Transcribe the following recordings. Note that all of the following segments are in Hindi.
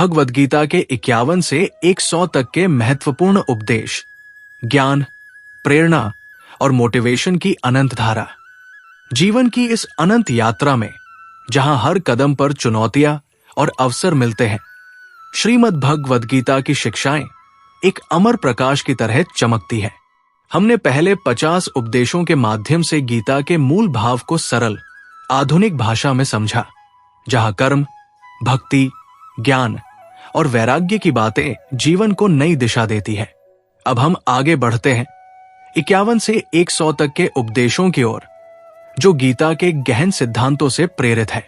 भगवद गीता के 51 से 100 तक के महत्वपूर्ण उपदेश, ज्ञान, प्रेरणा और मोटिवेशन की अनंत धारा। जीवन की इस अनंत यात्रा में जहां हर कदम पर चुनौतियां और अवसर मिलते हैं, श्रीमद् भगवद गीता की शिक्षाएं एक अमर प्रकाश की तरह चमकती है। हमने पहले 50 उपदेशों के माध्यम से गीता के मूल भाव को सरल, आधुनिक भाषा में समझा, जहां कर्म, भक्ति, ज्ञान और वैराग्य की बातें जीवन को नई दिशा देती है। अब हम आगे बढ़ते हैं 51 से 100 तक के उपदेशों की ओर, जो गीता के गहन सिद्धांतों से प्रेरित है।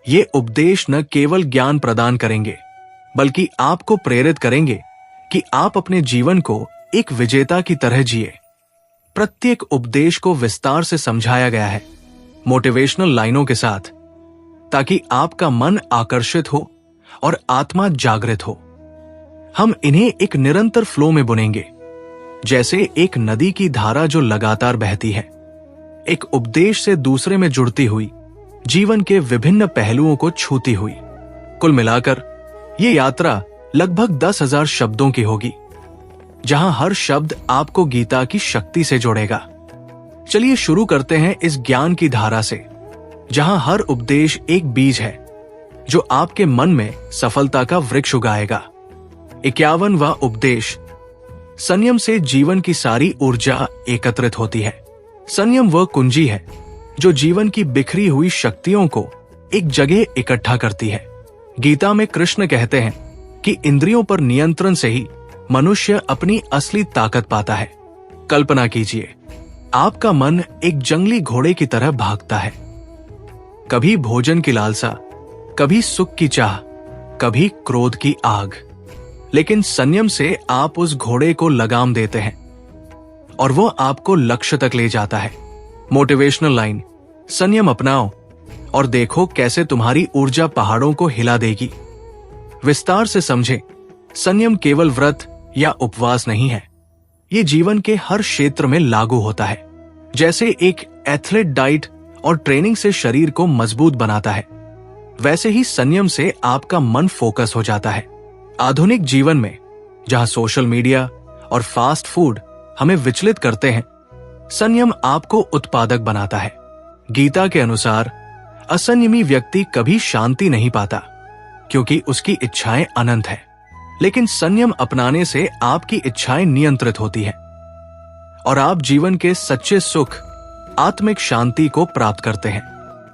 ये उपदेश न केवल ज्ञान प्रदान करेंगे, बल्कि आपको प्रेरित करेंगे कि आप अपने जीवन को एक विजेता की तरह जिए। प्रत्येक उपदेश को विस्तार से समझाया गया है, मोटिवेशनल लाइनों के साथ, ताकि आपका मन आकर्षित हो और आत्मा जागृत हो। हम इन्हें एक निरंतर फ्लो में बुनेंगे, जैसे एक नदी की धारा जो लगातार बहती है, एक उपदेश से दूसरे में जुड़ती हुई, जीवन के विभिन्न पहलुओं को छूती हुई। कुल मिलाकर ये यात्रा लगभग 10,000 शब्दों की होगी, जहां हर शब्द आपको गीता की शक्ति से जोड़ेगा। चलिए शुरू करते हैं इस ज्ञान की धारा से, जहां हर उपदेश एक बीज है जो आपके मन में सफलता का वृक्ष उगाएगा। 51वां उपदेश, संयम से जीवन की सारी ऊर्जा एकत्रित होती है। संयम वह कुंजी है जो जीवन की बिखरी हुई शक्तियों को एक जगह इकट्ठा करती है। गीता में कृष्ण कहते हैं कि इंद्रियों पर नियंत्रण से ही मनुष्य अपनी असली ताकत पाता है। कल्पना कीजिए, आपका मन एक जंगली घोड़े की तरह भागता है, कभी भोजन की लालसा, कभी सुख की चाह, कभी क्रोध की आग। लेकिन संयम से आप उस घोड़े को लगाम देते हैं और वो आपको लक्ष्य तक ले जाता है। मोटिवेशनल लाइन, संयम अपनाओ और देखो कैसे तुम्हारी ऊर्जा पहाड़ों को हिला देगी। विस्तार से समझें, संयम केवल व्रत या उपवास नहीं है, ये जीवन के हर क्षेत्र में लागू होता है। जैसे एक एथलीट डाइट और ट्रेनिंग से शरीर को मजबूत बनाता है, वैसे ही संयम से आपका मन फोकस हो जाता है। आधुनिक जीवन में जहां सोशल मीडिया और फास्ट फूड हमें विचलित करते हैं, संयम आपको उत्पादक बनाता है। गीता के अनुसार असंयमी व्यक्ति कभी शांति नहीं पाता, क्योंकि उसकी इच्छाएं अनंत है। लेकिन संयम अपनाने से आपकी इच्छाएं नियंत्रित होती हैं और आप जीवन के सच्चे सुख, आत्मिक शांति को प्राप्त करते हैं।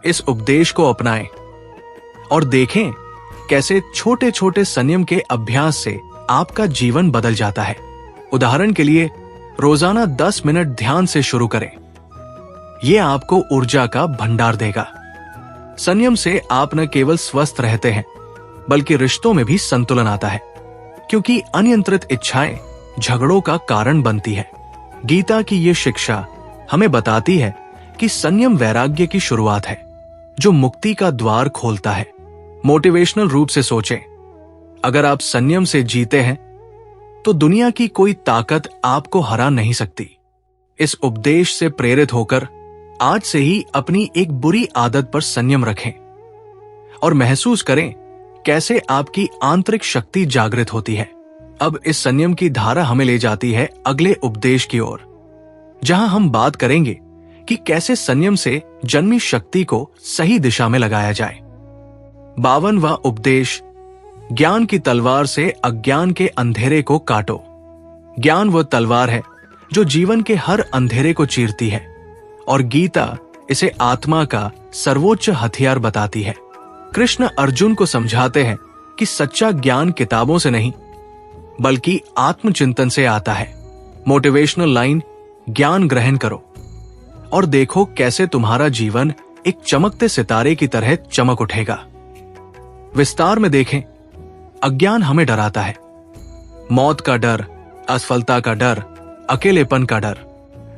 इस उपदेश को अपनाएं और देखें कैसे छोटे छोटे संयम के अभ्यास से आपका जीवन बदल जाता है। उदाहरण के लिए, रोजाना 10 मिनट ध्यान से शुरू करें। यह आपको ऊर्जा का भंडार देगा। संयम से आप न केवल स्वस्थ रहते हैं, बल्कि रिश्तों में भी संतुलन आता है, क्योंकि अनियंत्रित इच्छाएं झगड़ों का कारण बनती है। गीता की ये शिक्षा हमें बताती है कि संयम वैराग्य की शुरुआत है, जो मुक्ति का द्वार खोलता है। मोटिवेशनल रूप से सोचें, अगर आप संयम से जीते हैं तो दुनिया की कोई ताकत आपको हरा नहीं सकती। इस उपदेश से प्रेरित होकर आज से ही अपनी एक बुरी आदत पर संयम रखें और महसूस करें कैसे आपकी आंतरिक शक्ति जागृत होती है। अब इस संयम की धारा हमें ले जाती है अगले उपदेश की ओर, जहां हम बात करेंगे कि कैसे संयम से जन्मी शक्ति को सही दिशा में लगाया जाए। 52वां उपदेश, ज्ञान की तलवार से अज्ञान के अंधेरे को काटो। ज्ञान वह तलवार है जो जीवन के हर अंधेरे को चीरती है, और गीता इसे आत्मा का सर्वोच्च हथियार बताती है। कृष्ण अर्जुन को समझाते हैं कि सच्चा ज्ञान किताबों से नहीं, बल्कि आत्मचिंतन से आता है। मोटिवेशनल लाइन, ज्ञान ग्रहण करो और देखो कैसे तुम्हारा जीवन एक चमकते सितारे की तरह चमक उठेगा। विस्तार में देखें, अज्ञान हमें डराता है, मौत का डर, असफलता का डर, अकेलेपन का डर।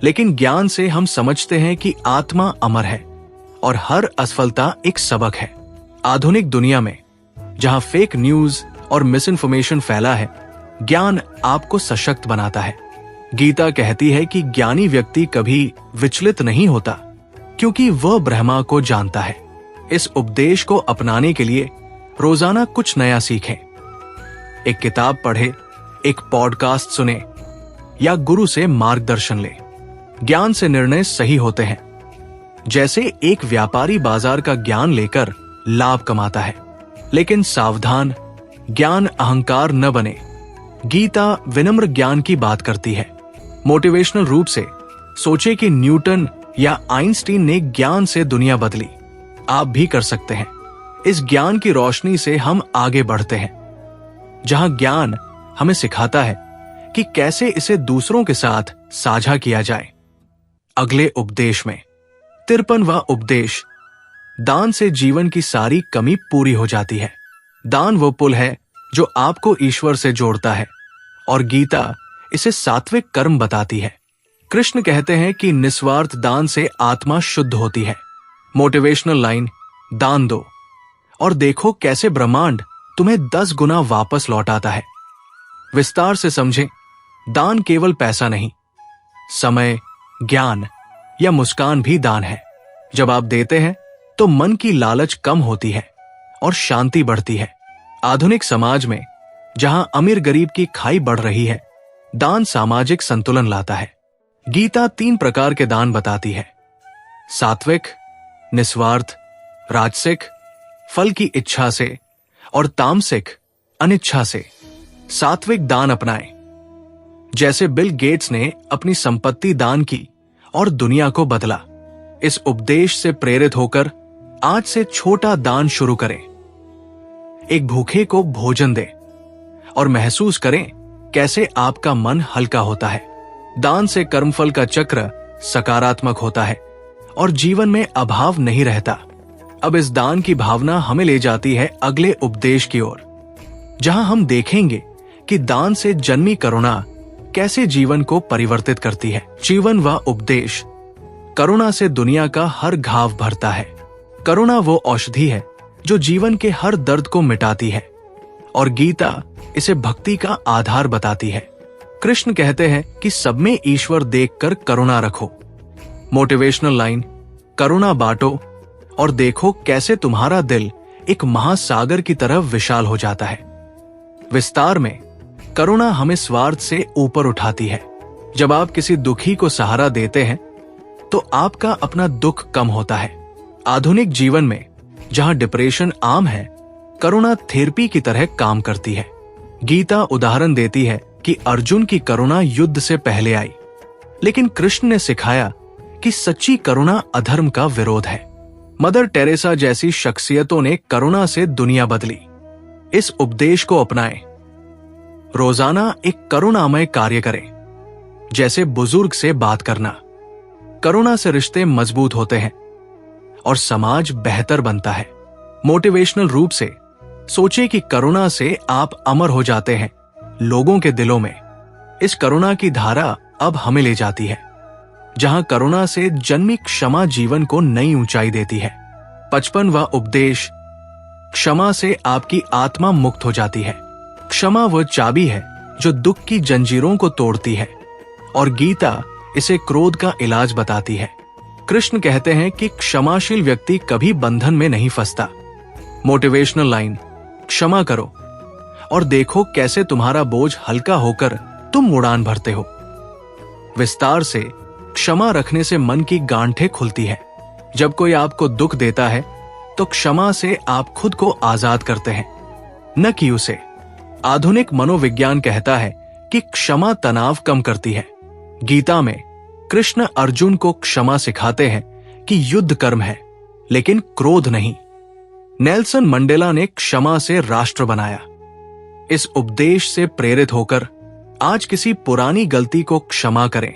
लेकिन ज्ञान से हम समझते हैं कि आत्मा अमर है और हर असफलता एक सबक है। आधुनिक दुनिया में जहां फेक न्यूज और मिस इन्फॉर्मेशन फैला है, ज्ञान आपको सशक्त बनाता है। गीता कहती है कि ज्ञानी व्यक्ति कभी विचलित नहीं होता, क्योंकि वह ब्रह्मा को जानता है। इस उपदेश को अपनाने के लिए रोजाना कुछ नया सीखें, एक किताब पढ़े, एक पॉडकास्ट सुने या गुरु से मार्गदर्शन ले। ज्ञान से निर्णय सही होते हैं। जैसे एक व्यापारी बाजार का ज्ञान लेकर लाभ कमाता है, लेकिन सावधान, ज्ञान अहंकार न बने। गीता विनम्र ज्ञान की बात करती है। मोटिवेशनल रूप से सोचे कि न्यूटन या आइंस्टीन ने ज्ञान से दुनिया बदली, आप भी कर सकते हैं। इस ज्ञान की रोशनी से हम आगे बढ़ते हैं, जहां ज्ञान हमें सिखाता है कि कैसे इसे दूसरों के साथ साझा किया जाए। अगले उपदेश में 53वां उपदेश, दान से जीवन की सारी कमी पूरी हो जाती है। दान वो पुल है जो आपको ईश्वर से जोड़ता है और गीता इसे सात्विक कर्म बताती है। कृष्ण कहते हैं कि निस्वार्थ दान से आत्मा शुद्ध होती है। मोटिवेशनल लाइन, दान दो और देखो कैसे ब्रह्मांड तुम्हें 10 गुना वापस लौटाता है। विस्तार से समझें, दान केवल पैसा नहीं, समय, ज्ञान या मुस्कान भी दान है। जब आप देते हैं तो मन की लालच कम होती है और शांति बढ़ती है। आधुनिक समाज में जहां अमीर गरीब की खाई बढ़ रही है, दान सामाजिक संतुलन लाता है। गीता 3 प्रकार के दान बताती है: सात्विक, निस्वार्थ, राजसिक, फल की इच्छा से और तामसिक, अनिच्छा से। सात्विक दान अपनाएं। जैसे बिल गेट्स ने अपनी संपत्ति दान की और दुनिया को बदला। इस उपदेश से प्रेरित होकर आज से छोटा दान शुरू करें। एक भूखे को भोजन दें और महसूस करें कैसे आपका मन हल्का होता है। दान से कर्मफल का चक्र सकारात्मक होता है और जीवन में अभाव नहीं रहता। अब इस दान की भावना हमें ले जाती है अगले उपदेश की ओर, जहां हम देखेंगे कि दान से जन्मी करुणा कैसे जीवन को परिवर्तित करती है। जीवन व उपदेश, करुणा से दुनिया का हर घाव भरता है। करुणा वो औषधि है जो जीवन के हर दर्द को मिटाती है और गीता इसे भक्ति का आधार बताती है। कृष्ण कहते हैं कि सब में ईश्वर देखकर करुणा रखो। मोटिवेशनल लाइन, करुणा बांटो और देखो कैसे तुम्हारा दिल एक महासागर की तरह विशाल हो जाता है। विस्तार में, करुणा हमें स्वार्थ से ऊपर उठाती है। जब आप किसी दुखी को सहारा देते हैं तो आपका अपना दुख कम होता है। आधुनिक जीवन में जहां डिप्रेशन आम है, करुणा थेरेपी की तरह काम करती है। गीता उदाहरण देती है कि अर्जुन की करुणा युद्ध से पहले आई, लेकिन कृष्ण ने सिखाया कि सच्ची करुणा अधर्म का विरोध है। मदर टेरेसा जैसी शख्सियतों ने करुणा से दुनिया बदली। इस उपदेश को अपनाएं। रोजाना एक करुणामय कार्य करें, जैसे बुजुर्ग से बात करना। करुणा से रिश्ते मजबूत होते हैं और समाज बेहतर बनता है। मोटिवेशनल रूप से सोचे कि करुणा से आप अमर हो जाते हैं लोगों के दिलों में। इस करुणा की धारा अब हमें ले जाती है, जहां करुणा से जन्मी क्षमा जीवन को नई ऊंचाई देती है। 55वां उपदेश, क्षमा से आपकी आत्मा मुक्त हो जाती है। क्षमा वह चाबी है जो दुख की जंजीरों को तोड़ती है और गीता इसे क्रोध का इलाज बताती है। कृष्ण कहते हैं कि क्षमाशील व्यक्ति कभी बंधन में नहीं फंसता। मोटिवेशनल लाइन, क्षमा करो और देखो कैसे तुम्हारा बोझ हल्का होकर तुम उड़ान भरते हो। विस्तार से, क्षमा रखने से मन की गांठें खुलती है। जब कोई आपको दुख देता है तो क्षमा से आप खुद को आजाद करते हैं, न कि उसे। आधुनिक मनोविज्ञान कहता है कि क्षमा तनाव कम करती है। गीता में कृष्ण अर्जुन को क्षमा सिखाते हैं कि युद्ध कर्म है, लेकिन क्रोध नहीं। नेल्सन मंडेला ने क्षमा से राष्ट्र बनाया। इस उपदेश से प्रेरित होकर आज किसी पुरानी गलती को क्षमा करें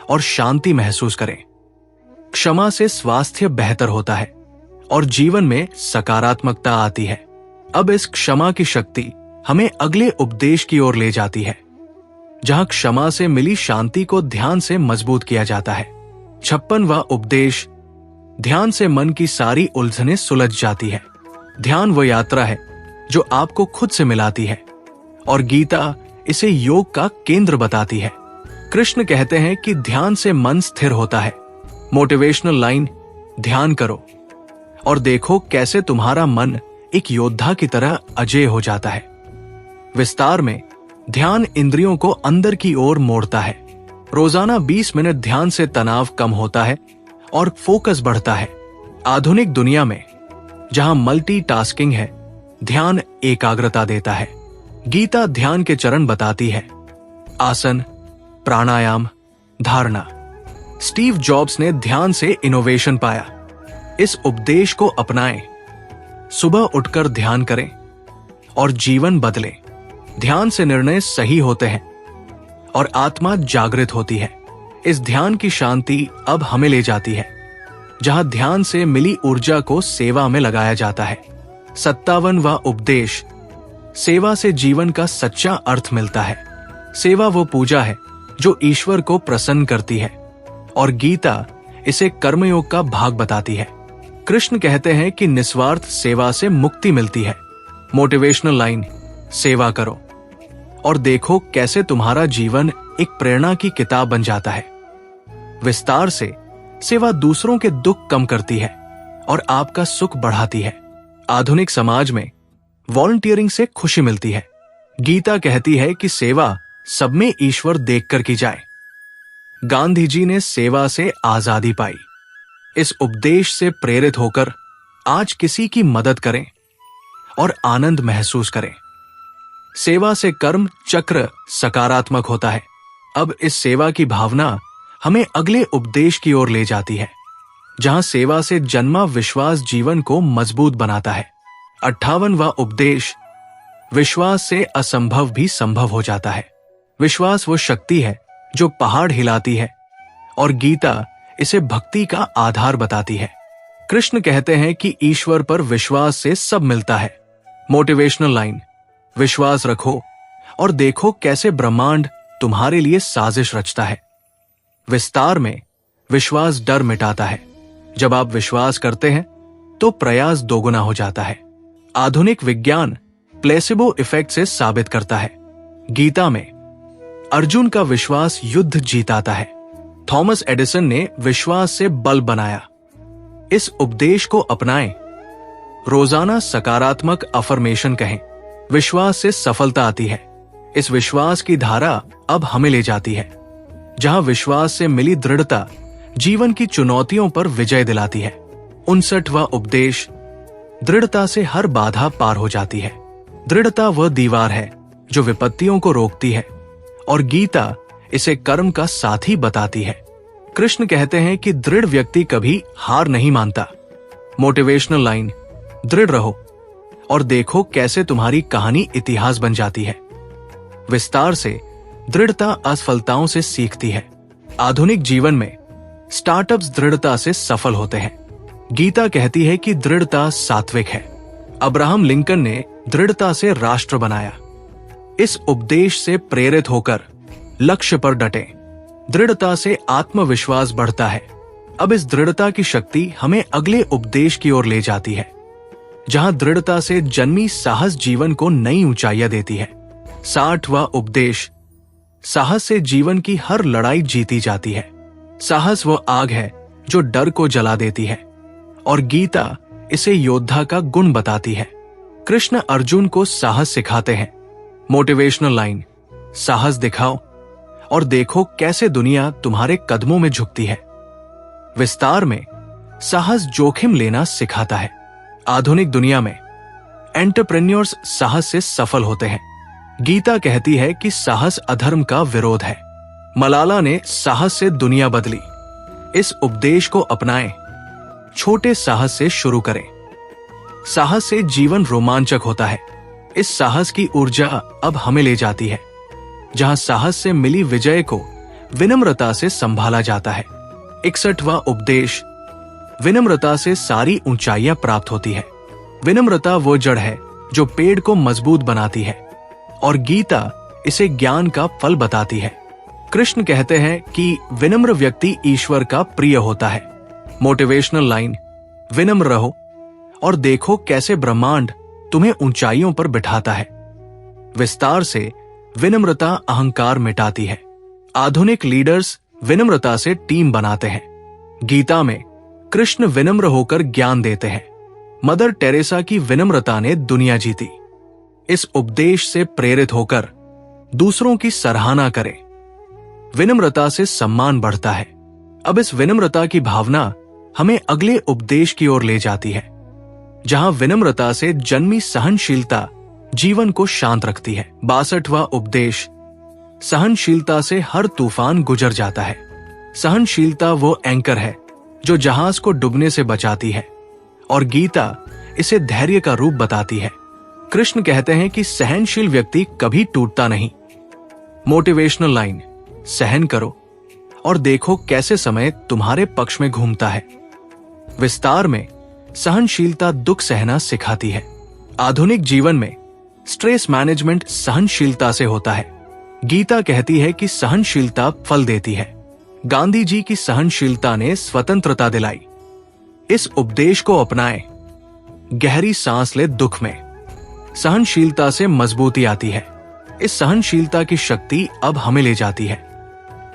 और शांति महसूस करें। क्षमा से स्वास्थ्य बेहतर होता है और जीवन में सकारात्मकता आती है। अब इस क्षमा की शक्ति हमें अगले उपदेश की ओर ले जाती है, जहां क्षमा से मिली शांति को ध्यान से मजबूत किया जाता है। 56वां उपदेश, ध्यान से मन की सारी उलझनें सुलझ जाती है। ध्यान वो यात्रा है जो आपको खुद से मिलाती है और गीता इसे योग का केंद्र बताती है। कृष्ण कहते हैं कि ध्यान से मन स्थिर होता है। मोटिवेशनल लाइन, ध्यान करो और देखो कैसे तुम्हारा मन एक योद्धा की तरह अजेय हो जाता है। विस्तार में ध्यान इंद्रियों को अंदर की ओर मोड़ता है। रोजाना 20 मिनट ध्यान से तनाव कम होता है और फोकस बढ़ता है। आधुनिक दुनिया में जहां मल्टीटास्किंग है, ध्यान एकाग्रता देता है। गीता ध्यान के चरण बताती है: आसन, प्राणायाम, धारणा। स्टीव जॉब्स ने ध्यान से इनोवेशन पाया। इस उपदेश को अपनाएं। सुबह उठकर ध्यान करें और जीवन बदलें। ध्यान से निर्णय सही होते हैं और आत्मा जागृत होती है। इस ध्यान की शांति अब हमें ले जाती है, जहां ध्यान से मिली ऊर्जा को सेवा में लगाया जाता है। 57वां उपदेश: सेवा से जीवन का सच्चा अर्थ मिलता है। सेवा वो पूजा है जो ईश्वर को प्रसन्न करती है और गीता इसे कर्मयोग का भाग बताती है। कृष्ण कहते हैं कि निस्वार्थ सेवा से मुक्ति मिलती है। मोटिवेशनल लाइन: सेवा करो और देखो कैसे तुम्हारा जीवन एक प्रेरणा की किताब बन जाता है। विस्तार से सेवा दूसरों के दुख कम करती है और आपका सुख बढ़ाती है। आधुनिक समाज में वॉलंटियरिंग से खुशी मिलती है। गीता कहती है कि सेवा सब में ईश्वर देखकर की जाए। गांधी जी ने सेवा से आजादी पाई। इस उपदेश से प्रेरित होकर आज किसी की मदद करें और आनंद महसूस करें। सेवा से कर्म चक्र सकारात्मक होता है। अब इस सेवा की भावना हमें अगले उपदेश की ओर ले जाती है, जहां सेवा से जन्मा विश्वास जीवन को मजबूत बनाता है। 58वां उपदेश: विश्वास से असंभव भी संभव हो जाता है। विश्वास वो शक्ति है जो पहाड़ हिलाती है और गीता इसे भक्ति का आधार बताती है। कृष्ण कहते हैं कि ईश्वर पर विश्वास से सब मिलता है। मोटिवेशनल लाइन: विश्वास रखो और देखो कैसे ब्रह्मांड तुम्हारे लिए साजिश रचता है। विस्तार में विश्वास डर मिटाता है। जब आप विश्वास करते हैं तो प्रयास दोगुना हो जाता है। आधुनिक विज्ञान प्लेसिबो इफेक्ट से साबित करता है। गीता में अर्जुन का विश्वास युद्ध जीताता है। थॉमस एडिसन ने विश्वास से बल्ब बनाया। इस उपदेश को अपनाएं। रोजाना सकारात्मक अफर्मेशन कहें। विश्वास से सफलता आती है। इस विश्वास की धारा अब हमें ले जाती है, जहां विश्वास से मिली दृढ़ता जीवन की चुनौतियों पर विजय दिलाती है। 59वां उपदेश: दृढ़ता से हर बाधा पार हो जाती है। दृढ़ता वह दीवार है जो विपत्तियों को रोकती है और गीता इसे कर्म का साथी बताती है। कृष्ण कहते हैं कि दृढ़ व्यक्ति कभी हार नहीं मानता। मोटिवेशनल लाइन: दृढ़ रहो और देखो कैसे तुम्हारी कहानी इतिहास बन जाती है। विस्तार से दृढ़ता असफलताओं से सीखती है। आधुनिक जीवन में स्टार्टअप्स दृढ़ता से सफल होते हैं। गीता कहती है कि दृढ़ता सात्विक है। अब्राहम लिंकन ने दृढ़ता से राष्ट्र बनाया। इस उपदेश से प्रेरित होकर लक्ष्य पर डटें। दृढ़ता से आत्मविश्वास बढ़ता है। अब इस दृढ़ता की शक्ति हमें अगले उपदेश की ओर ले जाती है, जहां दृढ़ता से जन्मी साहस जीवन को नई ऊंचाइयां देती है। 60वां उपदेश: साहस से जीवन की हर लड़ाई जीती जाती है। साहस वो आग है जो डर को जला देती है और गीता इसे योद्धा का गुण बताती है। कृष्ण अर्जुन को साहस सिखाते हैं। मोटिवेशनल लाइन: साहस दिखाओ और देखो कैसे दुनिया तुम्हारे कदमों में झुकती है। विस्तार में साहस जोखिम लेना सिखाता है। आधुनिक दुनिया में एंटरप्रेन्योर्स साहस से सफल होते हैं। गीता कहती है कि साहस अधर्म का विरोध है। मलाला ने साहस से दुनिया बदली। इस उपदेश को अपनाएं। छोटे साहस से शुरू करें। साहस से जीवन रोमांचक होता है। इस साहस की ऊर्जा अब हमें ले जाती है, जहां साहस से मिली विजय को विनम्रता से संभाला जाता है। 61वां उपदेश: विनम्रता से सारी ऊंचाइयां प्राप्त होती है। विनम्रता वो जड़ है जो पेड़ को मजबूत बनाती है और गीता इसे ज्ञान का फल बताती है। कृष्ण कहते हैं कि विनम्र व्यक्ति ईश्वर का प्रिय होता है। मोटिवेशनल लाइन: विनम्र रहो और देखो कैसे ब्रह्मांड तुम्हें ऊंचाइयों पर बिठाता है। विस्तार से विनम्रता अहंकार मिटाती है। आधुनिक लीडर्स विनम्रता से टीम बनाते हैं। गीता में कृष्ण विनम्र होकर ज्ञान देते हैं। मदर टेरेसा की विनम्रता ने दुनिया जीती। इस उपदेश से प्रेरित होकर दूसरों की सराहना करें। विनम्रता से सम्मान बढ़ता है। अब इस विनम्रता की भावना हमें अगले उपदेश की ओर ले जाती है, जहां विनम्रता से जन्मी सहनशीलता जीवन को शांत रखती है। 62वां उपदेश, सहनशीलता से हर तूफान गुजर जाता है। सहनशीलता वो एंकर है जो जहाज को डूबने से बचाती है, और गीता इसे धैर्य का रूप बताती है। कृष्ण कहते हैं कि सहनशील व्यक्ति कभी टूटता नहीं। मोटिवेशनल लाइन, सहन करो और देखो कैसे समय तुम्हारे पक्ष में घूमता है। विस्तार में, सहनशीलता दुख सहना सिखाती है। आधुनिक जीवन में स्ट्रेस मैनेजमेंट सहनशीलता से होता है। गीता कहती है कि सहनशीलता फल देती है। गांधी जी की सहनशीलता ने स्वतंत्रता दिलाई। इस उपदेश को अपनाएं। गहरी सांस ले दुख में। सहनशीलता से मजबूती आती है। इस सहनशीलता की शक्ति अब हमें ले जाती है,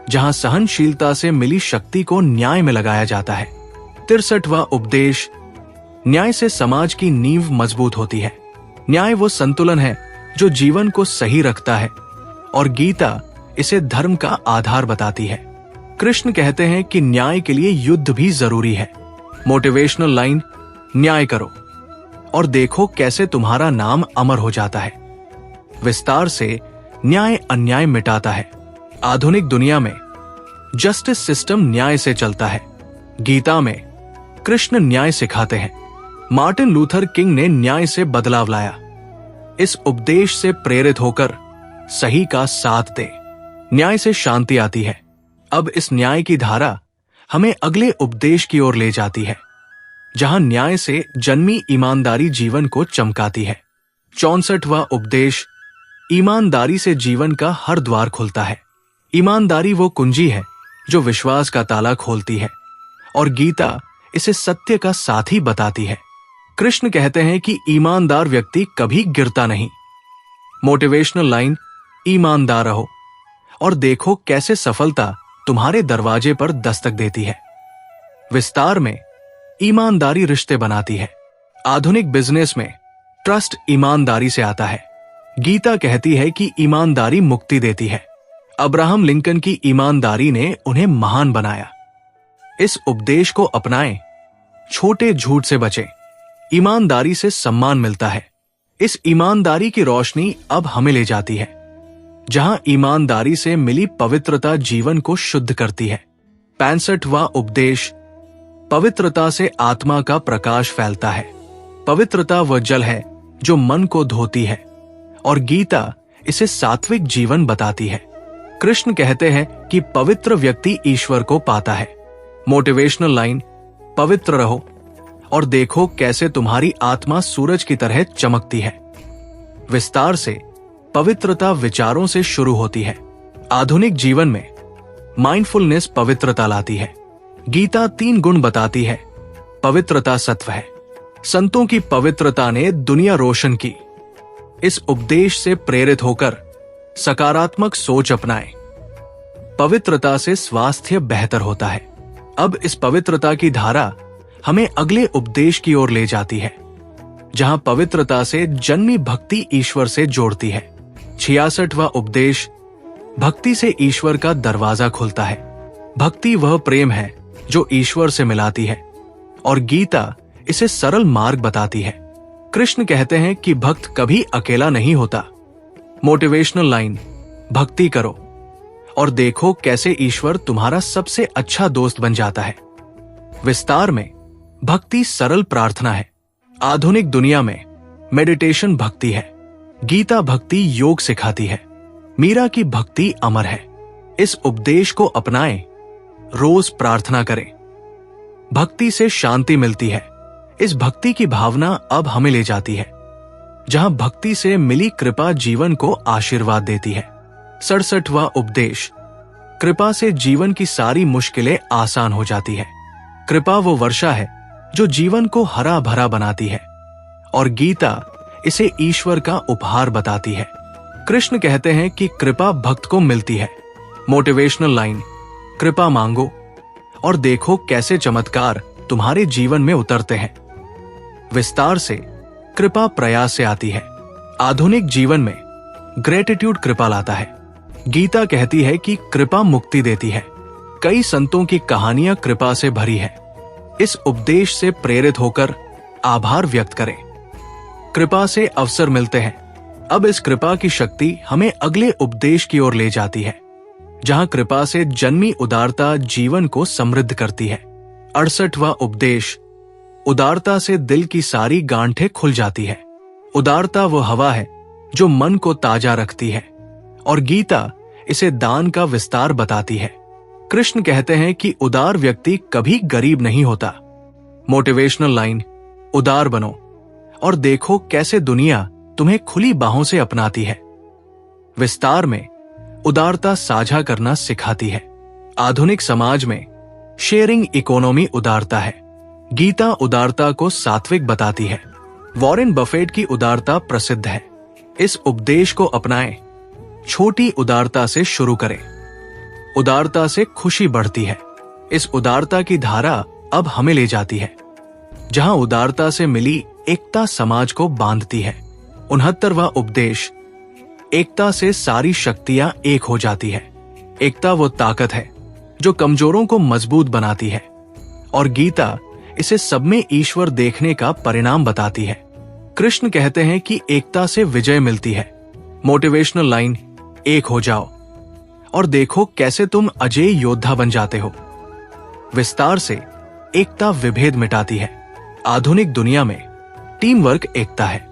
जहां सहनशीलता से मिली शक्ति को न्याय में लगाया जाता है। 63वां उपदेश, न्याय से समाज की नींव मजबूत होती है। न्याय वो संतुलन है जो जीवन को सही रखता है, और गीता इसे धर्म का आधार बताती है। कृष्ण कहते हैं कि न्याय के लिए युद्ध भी जरूरी है। मोटिवेशनल लाइन, न्याय करो और देखो कैसे तुम्हारा नाम अमर हो जाता है। विस्तार से, न्याय अन्याय मिटाता है। आधुनिक दुनिया में जस्टिस सिस्टम न्याय से चलता है। गीता में कृष्ण न्याय सिखाते हैं। मार्टिन लूथर किंग ने न्याय से बदलाव लाया। इस उपदेश से प्रेरित होकर सही का साथ दे। न्याय से शांति आती है। अब इस न्याय की धारा हमें अगले उपदेश की ओर ले जाती है, जहां न्याय से जन्मी ईमानदारी जीवन को चमकाती है। 64वां उपदेश, ईमानदारी से जीवन का हर द्वार खुलता है। ईमानदारी वो कुंजी है जो विश्वास का ताला खोलती है, और गीता इसे सत्य का साथी बताती है। कृष्ण कहते हैं कि ईमानदार व्यक्ति कभी गिरता नहीं। मोटिवेशनल लाइन, ईमानदार रहो और देखो कैसे सफलता तुम्हारे दरवाजे पर दस्तक देती है। विस्तार में, ईमानदारी रिश्ते बनाती है। आधुनिक बिजनेस में ट्रस्ट ईमानदारी से आता है। गीता कहती है कि ईमानदारी मुक्ति देती है। अब्राहम लिंकन की ईमानदारी ने उन्हें महान बनाया। इस उपदेश को अपनाएं। छोटे झूठ से बचें। ईमानदारी से सम्मान मिलता है। इस ईमानदारी की रोशनी अब हमें ले जाती है, जहां ईमानदारी से मिली पवित्रता जीवन को शुद्ध करती है। 65वां उपदेश, पवित्रता से आत्मा का प्रकाश फैलता है। पवित्रता वह जल है जो मन को धोती है, और गीता इसे सात्विक जीवन बताती है। कृष्ण कहते हैं कि पवित्र व्यक्ति ईश्वर को पाता है। मोटिवेशनल लाइन, पवित्र रहो और देखो कैसे तुम्हारी आत्मा सूरज की तरह चमकती है। विस्तार से, पवित्रता विचारों से शुरू होती है। आधुनिक जीवन में माइंडफुलनेस पवित्रता लाती है। गीता 3 गुण बताती है। पवित्रता सत्व है। संतों की पवित्रता ने दुनिया रोशन की। इस उपदेश से प्रेरित होकर सकारात्मक सोच अपनाएं। पवित्रता से स्वास्थ्य बेहतर होता है। अब इस पवित्रता की धारा हमें अगले उपदेश की ओर ले जाती है, जहां पवित्रता से जन्मी भक्ति ईश्वर से जोड़ती है। 66वां उपदेश, भक्ति से ईश्वर का दरवाजा खुलता है। भक्ति वह प्रेम है जो ईश्वर से मिलाती है, और गीता इसे सरल मार्ग बताती है। कृष्ण कहते हैं कि भक्त कभी अकेला नहीं होता। मोटिवेशनल लाइन, भक्ति करो और देखो कैसे ईश्वर तुम्हारा सबसे अच्छा दोस्त बन जाता है। विस्तार में, भक्ति सरल प्रार्थना है। आधुनिक दुनिया में मेडिटेशन भक्ति है। गीता भक्ति योग सिखाती है। मीरा की भक्ति अमर है। इस उपदेश को अपनाएं। रोज प्रार्थना करें। भक्ति से शांति मिलती है। इस भक्ति की भावना अब हमें ले जाती है, जहां भक्ति से मिली कृपा जीवन को आशीर्वाद देती है। 67वां उपदेश, कृपा से जीवन की सारी मुश्किलें आसान हो जाती है। कृपा वो वर्षा है जो जीवन को हरा भरा बनाती है, और गीता इसे ईश्वर का उपहार बताती है। कृष्ण कहते हैं कि कृपा भक्त को मिलती है। मोटिवेशनल लाइन, कृपा मांगो और देखो कैसे चमत्कार तुम्हारे जीवन में उतरते हैं। विस्तार से, कृपा प्रयास से आती है। आधुनिक जीवन में ग्रेटिट्यूड कृपा लाता है। गीता कहती है कि कृपा मुक्ति देती है। कई संतों की कहानियां कृपा से भरी है। इस उपदेश से प्रेरित होकर आभार व्यक्त करें। कृपा से अवसर मिलते हैं। अब इस कृपा की शक्ति हमें अगले उपदेश की ओर ले जाती है, जहां कृपा से जन्मी उदारता जीवन को समृद्ध करती है। 68वां उपदेश, उदारता से दिल की सारी गांठें खुल जाती है। उदारता वो हवा है जो मन को ताजा रखती है, और गीता इसे दान का विस्तार बताती है। कृष्ण कहते हैं कि उदार व्यक्ति कभी गरीब नहीं होता। मोटिवेशनल लाइन, उदार बनो और देखो कैसे दुनिया तुम्हें खुली बाहों से अपनाती है। विस्तार में उदारता साझा करना सिखाती है। आधुनिक समाज में शेयरिंग इकोनॉमी उदारता है। गीता उदारता को सात्विक बताती है। वॉरेन बफेट की उदारता प्रसिद्ध है। इस उपदेश को अपनाएं। छोटी उदारता से शुरू करें। उदारता से खुशी बढ़ती है। इस उदारता की धारा अब हमें ले जाती है, जहां उदारता से मिली एकता समाज को बांधती है। 69वां उपदेश, एकता से सारी शक्तियां एक हो जाती है। एकता वो ताकत है जो कमजोरों को मजबूत बनाती है, और गीता इसे सब में ईश्वर देखने का परिणाम बताती है। कृष्ण कहते हैं कि एकता से विजय मिलती है। मोटिवेशनल लाइन, एक हो जाओ और देखो कैसे तुम अजेय योद्धा बन जाते हो। विस्तार से एकता विभेद मिटाती है। आधुनिक दुनिया में टीम वर्क एकता है।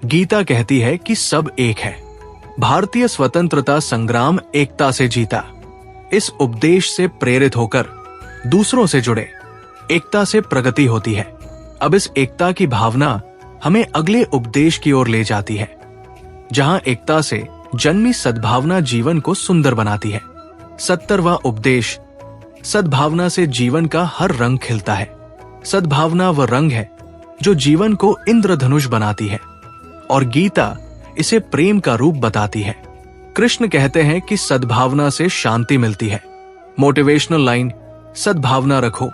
गीता कहती है कि सब एक है। भारतीय स्वतंत्रता संग्राम एकता से जीता। इस उपदेश से प्रेरित होकर दूसरों से जुड़े। एकता से प्रगति होती है। अब इस एकता की भावना हमें अगले उपदेश की ओर ले जाती है, जहां एकता से जन्मी सद्भावना जीवन को सुंदर बनाती है। 70वां उपदेश, सद्भावना से जीवन का हर रंग खिलता है। सद्भावना वह रंग है जो जीवन को इंद्रधनुष बनाती है, और गीता इसे प्रेम का रूप बताती है। कृष्ण कहते हैं कि सद्भावना से शांति मिलती है। मोटिवेशनल लाइन, सद्भावना रखो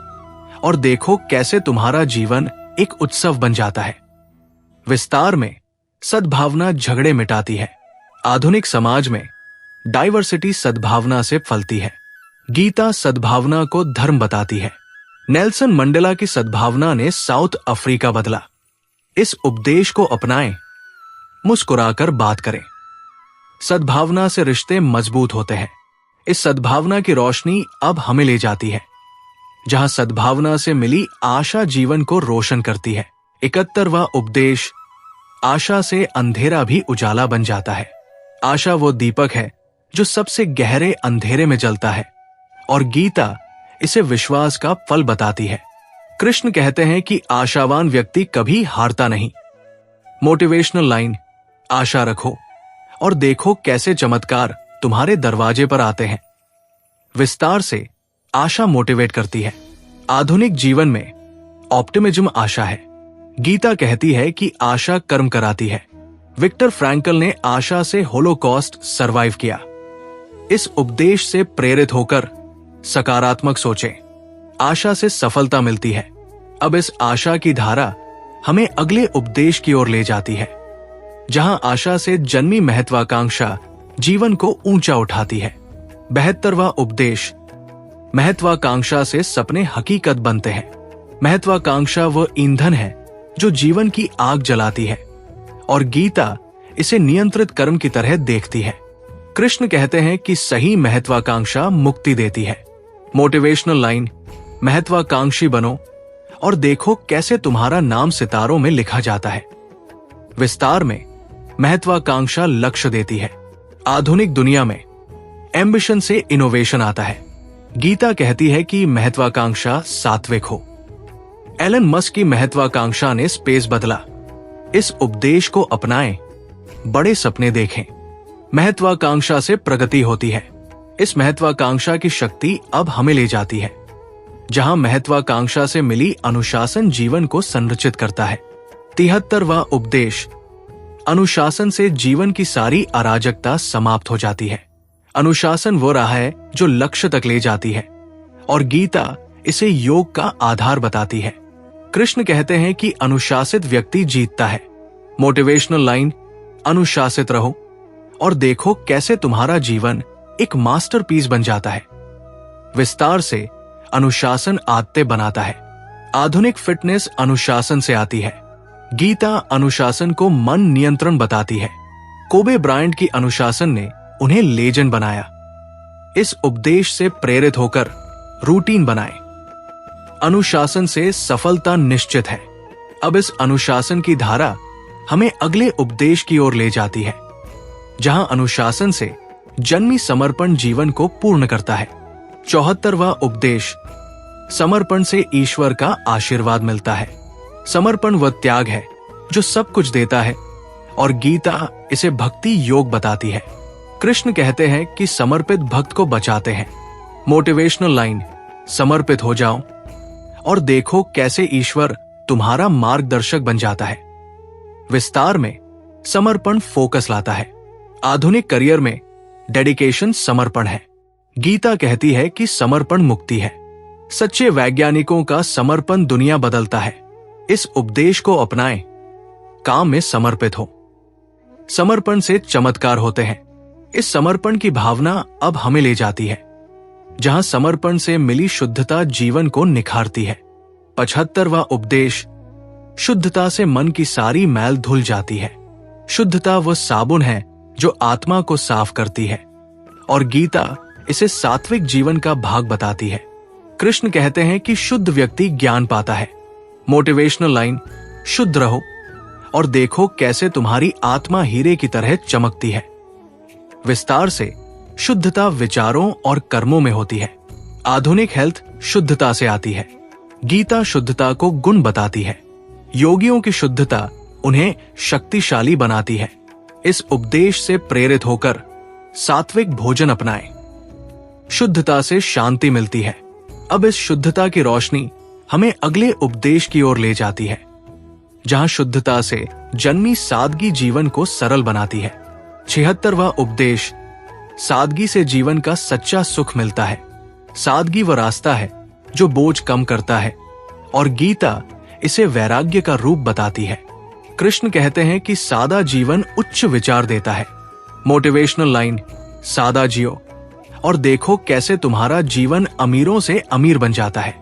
और देखो कैसे तुम्हारा जीवन एक उत्सव बन जाता है। विस्तार में सद्भावना झगड़े मिटाती है। आधुनिक समाज में डाइवर्सिटी सद्भावना से फलती है। गीता सद्भावना को धर्म बताती है। नेल्सन मंडेला की सद्भावना ने साउथ अफ्रीका बदला। इस उपदेश को अपनाएं। मुस्कुराकर बात करें। सद्भावना से रिश्ते मजबूत होते हैं। इस सद्भावना की रोशनी अब हमें ले जाती है, जहां सद्भावना से मिली आशा जीवन को रोशन करती है। 71वां उपदेश, आशा से अंधेरा भी उजाला बन जाता है। आशा वो दीपक है जो सबसे गहरे अंधेरे में जलता है, और गीता इसे विश्वास का फल बताती है। कृष्ण कहते हैं कि आशावान व्यक्ति कभी हारता नहीं। मोटिवेशनल लाइन, आशा रखो और देखो कैसे चमत्कार तुम्हारे दरवाजे पर आते हैं। विस्तार से आशा मोटिवेट करती है। आधुनिक जीवन में ऑप्टिमिज्म आशा है। गीता कहती है कि आशा कर्म कराती है। विक्टर फ्रैंकल ने आशा से होलोकॉस्ट सरवाइव किया। इस उपदेश से प्रेरित होकर सकारात्मक सोचें। आशा से सफलता मिलती है। अब इस आशा की धारा हमें अगले उपदेश की ओर ले जाती है, जहां आशा से जन्मी महत्वाकांक्षा जीवन को ऊंचा उठाती है। 72वां उपदेश, महत्वाकांक्षा से सपने हकीकत बनते हैं। महत्वाकांक्षा वो ईंधन है जो जीवन की आग जलाती है, और गीता इसे नियंत्रित कर्म की तरह देखती है। कृष्ण कहते हैं कि सही महत्वाकांक्षा मुक्ति देती है। मोटिवेशनल लाइन, महत्वाकांक्षी बनो और देखो कैसे तुम्हारा नाम सितारों में लिखा जाता है। विस्तार में महत्वाकांक्षा लक्ष्य देती है। आधुनिक दुनिया में एम्बिशन से इनोवेशन आता है। गीता कहती है कि महत्वाकांक्षा सात्विक हो। एलन मस्क की महत्वाकांक्षा ने स्पेस बदला। इस उपदेश को अपनाएं। बड़े सपने देखें। महत्वाकांक्षा से प्रगति होती है। इस महत्वाकांक्षा की शक्ति अब हमें ले जाती है, जहां महत्वाकांक्षा से मिली अनुशासन जीवन को संरचित करता है। 73वां उपदेश, अनुशासन से जीवन की सारी अराजकता समाप्त हो जाती है। अनुशासन वो राह है जो लक्ष्य तक ले जाती है, और गीता इसे योग का आधार बताती है। कृष्ण कहते हैं कि अनुशासित व्यक्ति जीतता है। मोटिवेशनल लाइन, अनुशासित रहो और देखो कैसे तुम्हारा जीवन एक मास्टरपीस बन जाता है। विस्तार से अनुशासन आदतें बनाता है। आधुनिक फिटनेस अनुशासन से आती है। गीता अनुशासन को मन नियंत्रण बताती है। कोबे ब्रायंट की अनुशासन ने उन्हें लेजेंड बनाया। इस उपदेश से प्रेरित होकर रूटीन बनाएं। अनुशासन से सफलता निश्चित है। अब इस अनुशासन की धारा हमें अगले उपदेश की ओर ले जाती है, जहां अनुशासन से जन्मी समर्पण जीवन को पूर्ण करता है। 74वां उपदेश, समर्पण से ईश्वर का आशीर्वाद मिलता है। समर्पण वह त्याग है जो सब कुछ देता है और गीता इसे भक्ति योग बताती है। कृष्ण कहते हैं कि समर्पित भक्त को बचाते हैं। मोटिवेशनल लाइन, समर्पित हो जाओ और देखो कैसे ईश्वर तुम्हारा मार्गदर्शक बन जाता है। विस्तार में समर्पण फोकस लाता है। आधुनिक करियर में डेडिकेशन समर्पण है। गीता कहती है कि समर्पण मुक्ति है। सच्चे वैज्ञानिकों का समर्पण दुनिया बदलता है। इस उपदेश को अपनाएं, काम में समर्पित हो। समर्पण से चमत्कार होते हैं। इस समर्पण की भावना अब हमें ले जाती है, जहां समर्पण से मिली शुद्धता जीवन को निखारती है। 75वां उपदेश, शुद्धता से मन की सारी मैल धुल जाती है। शुद्धता वह साबुन है जो आत्मा को साफ करती है और गीता इसे सात्विक जीवन का भाग बताती है। कृष्ण कहते हैं कि शुद्ध व्यक्ति ज्ञान पाता है। मोटिवेशनल लाइन, शुद्ध रहो और देखो कैसे तुम्हारी आत्मा हीरे की तरह चमकती है। विस्तार से शुद्धता विचारों और कर्मों में होती है। आधुनिक हेल्थ शुद्धता से आती है। गीता शुद्धता को गुण बताती है। योगियों की शुद्धता उन्हें शक्तिशाली बनाती है। इस उपदेश से प्रेरित होकर सात्विक भोजन अपनाएं। शुद्धता से शांति मिलती है। अब इस शुद्धता की रोशनी हमें अगले उपदेश की ओर ले जाती है, जहां शुद्धता से जन्मी सादगी जीवन को सरल बनाती है। 76वां उपदेश, सादगी से जीवन का सच्चा सुख मिलता है। सादगी वह रास्ता है जो बोझ कम करता है और गीता इसे वैराग्य का रूप बताती है। कृष्ण कहते हैं कि सादा जीवन उच्च विचार देता है। मोटिवेशनल लाइन, सादा जियो और देखो कैसे तुम्हारा जीवन अमीरों से अमीर बन जाता है।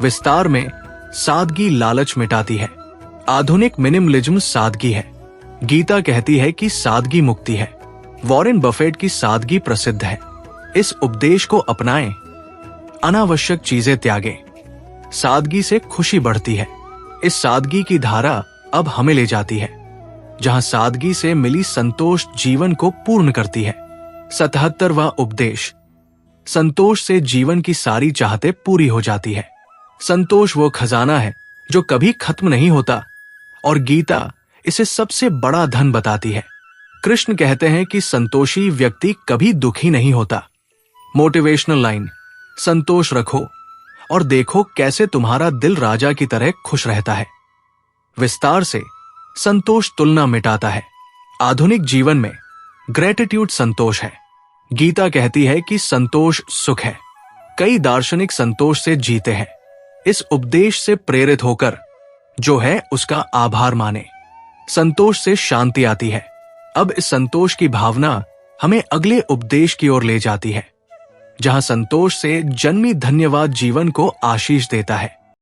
विस्तार में सादगी लालच मिटाती है। आधुनिक मिनिमलिज्म सादगी है। गीता कहती है कि सादगी मुक्ति है। वॉरेन बफेट की सादगी प्रसिद्ध है। इस उपदेश को अपनाएं, अनावश्यक चीजें त्यागें। सादगी से खुशी बढ़ती है। इस सादगी की धारा अब हमें ले जाती है, जहां सादगी से मिली संतोष जीवन को पूर्ण करती है। 77वां उपदेश, संतोष से जीवन की सारी चाहतें पूरी हो जाती है। संतोष वो खजाना है जो कभी खत्म नहीं होता और गीता इसे सबसे बड़ा धन बताती है। कृष्ण कहते हैं कि संतोषी व्यक्ति कभी दुखी नहीं होता। मोटिवेशनल लाइन, संतोष रखो और देखो कैसे तुम्हारा दिल राजा की तरह खुश रहता है। विस्तार से संतोष तुलना मिटाता है। आधुनिक जीवन में ग्रेटिट्यूड संतोष है। गीता कहती है कि संतोष सुख है। कई दार्शनिक संतोष से जीते हैं। इस उपदेश से प्रेरित होकर जो है उसका आभार माने। संतोष से शांति आती है। अब इस संतोष की भावना हमें अगले उपदेश की ओर ले जाती है, जहां संतोष से जन्मी धन्यवाद जीवन को आशीष देता है।